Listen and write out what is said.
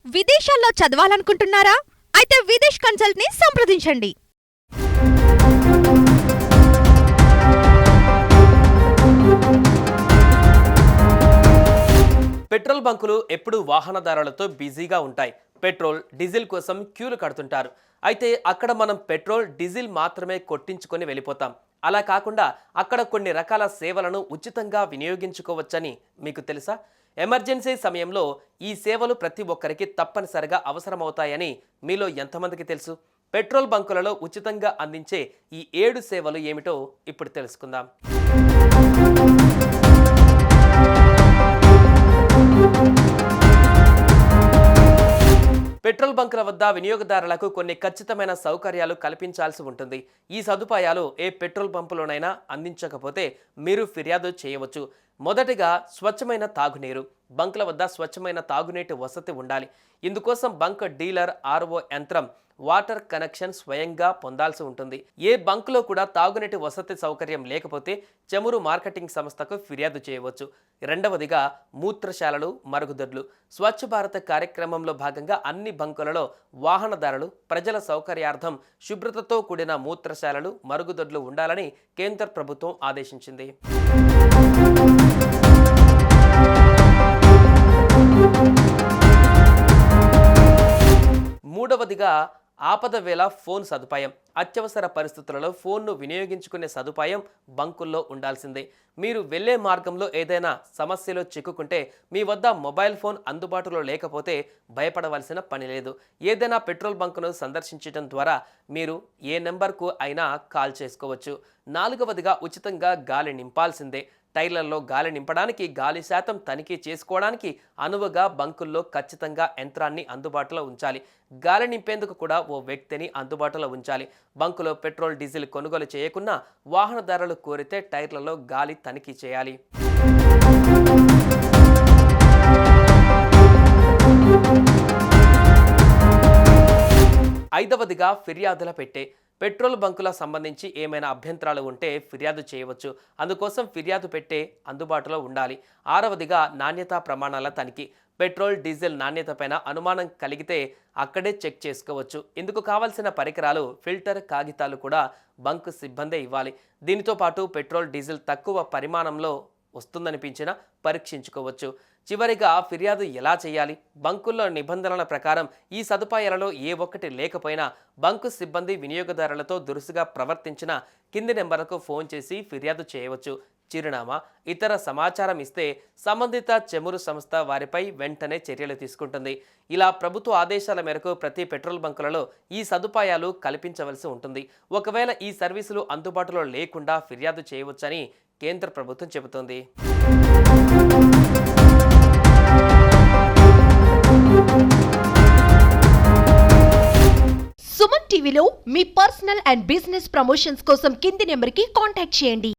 విదేశాల్లో చదవాలనుకుంటున్నారా? అయితే విదేశ్ కన్సల్ట్ ని సంప్రదించండి. పెట్రోల్ బంకులు ఎప్పుడూ వాహనదారులతో బిజీగా ఉంటాయి. పెట్రోల్, డీజిల్ కోసం క్యూలు కడుతుంటారు. అయితే అక్కడ మనం పెట్రోల్, డీజిల్ మాత్రమే కొట్టించుకొని వెళ్ళిపోతాం. అలా కాకుండా అక్కడ కొన్ని రకాల సేవలను ఉచితంగా వినియోగించుకోవచ్చని మీకు తెలుసా? ఎమర్జెన్సీ సమయంలో ఈ సేవలు ప్రతి ఒక్కరికి తప్పనిసరిగా అవసరమవుతాయని మీలో ఎంతమందికి తెలుసు? పెట్రోల్ బంకులలో ఉచితంగా అందించే ఈ 7 సేవలు ఏమిటో ఇప్పుడు తెలుసుకుందాం. పెట్రోల్ బంకుల వద్ద వినియోగదారులకు కొన్ని ఖచ్చితమైన సౌకర్యాలు కల్పించాల్సి ఉంటుంది. ఈ సదుపాయాలు ఏ పెట్రోల్ పంపులోనైనా అందించకపోతే మీరు ఫిర్యాదు చేయవచ్చు. మొదటిగా స్వచ్ఛమైన తాగునీరు. బంకుల వద్ద స్వచ్ఛమైన తాగునీటి వసతి ఉండాలి. ఇందుకోసం బంక్ డీలర్ ఆర్ఓ యంత్రం వాటర్ కనెక్షన్ స్వయంగా పొందాల్సి ఉంటుంది. ఏ బంకులో కూడా తాగునీటి వసతి సౌకర్యం లేకపోతే చమురు మార్కెటింగ్ సంస్థకు ఫిర్యాదు చేయవచ్చు. రెండవదిగా మూత్రశాలలు, మరుగుదొడ్లు. స్వచ్ఛ భారత్ కార్యక్రమంలో భాగంగా అన్ని బంకులలో వాహనదారులు ప్రజల సౌకర్యార్థం శుభ్రతతో కూడిన మూత్రశాలలు, మరుగుదొడ్లు ఉండాలని కేంద్ర ప్రభుత్వం ఆదేశించింది. మూడవదిగా ఆపద వేళ ఫోన్ సదుపాయం. అత్యవసర పరిస్థితులలో ఫోన్ను వినియోగించుకునే సదుపాయం బంకుల్లో ఉండాల్సిందే. మీరు వెళ్లే మార్గంలో ఏదైనా సమస్యలో చిక్కుకుంటే మీ వద్ద మొబైల్ ఫోన్ అందుబాటులో లేకపోతే భయపడవలసిన పని లేదు. ఏదైనా పెట్రోల్ బంకును సందర్శించడం ద్వారా మీరు ఏ నెంబర్కు అయినా కాల్ చేసుకోవచ్చు. నాలుగవదిగా ఉచితంగా గాలి నింపాల్సిందే. టైర్లలో గాలి నింపడానికి, గాలి శాతం తనిఖీ చేసుకోవడానికి అనువుగా బంకుల్లో ఖచ్చితంగా యంత్రాన్ని అందుబాటులో ఉంచాలి. గాలి నింపేందుకు కూడా ఓ వ్యక్తిని అందుబాటులో ఉంచాలి. బంకులో పెట్రోల్, డీజిల్ కొనుగోలు చేయకున్నా వాహనదారులు కోరితే టైర్లలో గాలి తనిఖీ చేయాలి. ఐదవదిగా ఫిర్యాదుల పెట్టే. పెట్రోల్ బంకుల సంబంధించి ఏమైనా అభ్యంతరాలు ఉంటే ఫిర్యాదు చేయవచ్చు. అందుకోసం ఫిర్యాదు పెట్టే అందుబాటులో ఉండాలి. ఆరవదిగా నాణ్యతా ప్రమాణాల తనిఖీ. పెట్రోల్, డీజిల్ నాణ్యతపైన అనుమానం కలిగితే అక్కడే చెక్ చేసుకోవచ్చు. ఇందుకు కావాల్సిన పరికరాలు, ఫిల్టర్, కాగితాలు కూడా బంకు సిబ్బందే ఇవ్వాలి. దీనితో పాటు పెట్రోల్, డీజిల్ తక్కువ పరిమాణంలో వస్తుందనిపించినా పరీక్షించుకోవచ్చు. చివరిగా ఫిర్యాదు ఎలా చేయాలి? బంకుల్లో నిబంధనల ప్రకారం ఈ సదుపాయాలలో ఏ ఒక్కటి లేకపోయినా బంకు సిబ్బంది వినియోగదారులతో దురుసుగా ప్రవర్తించిన కింది నెంబర్కు ఫోన్ చేసి ఫిర్యాదు చేయవచ్చు. చిరునామా, ఇతర సమాచారం ఇస్తే సంబంధిత చమురు సంస్థ వారిపై వెంటనే చర్యలు తీసుకుంటుంది. ఇలా ప్రభుత్వ ఆదేశాల మేరకు ప్రతి పెట్రోల్ బంకులలో ఈ సదుపాయాలు కల్పించవలసి ఉంటుంది. ఒకవేళ ఈ సర్వీసులు అందుబాటులో లేకుండా ఫిర్యాదు చేయవచ్చని కేంద్ర ప్రభుత్వం చెబుతోంది. సుమన్ టీవీలో మీ పర్సనల్ అండ్ బిజినెస్ ప్రమోషన్స్ కోసం కింది నెంబర్కి కాంటాక్ట్ చేయండి.